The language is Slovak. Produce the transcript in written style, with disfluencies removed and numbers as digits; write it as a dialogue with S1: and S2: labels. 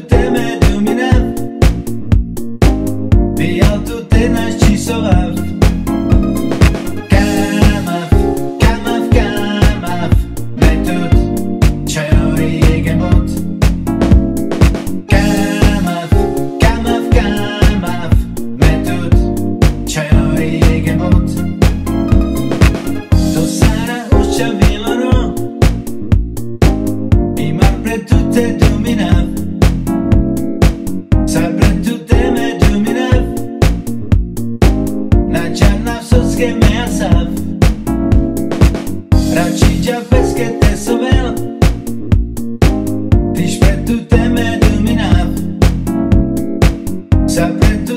S1: te me dominav, vyjal tu te náš čísovav. Kámav, kámav, kámav, metud, čajori jegebot. Kámav, kámav, kámav, metud, čajori jegebot. To Sara očavilo, imam pred tu te dominav, sa pred tu te me dominav, na čarna v socké me asav, radši ťa peske te sovel, tyž pred tu te me dominav, sa pred tu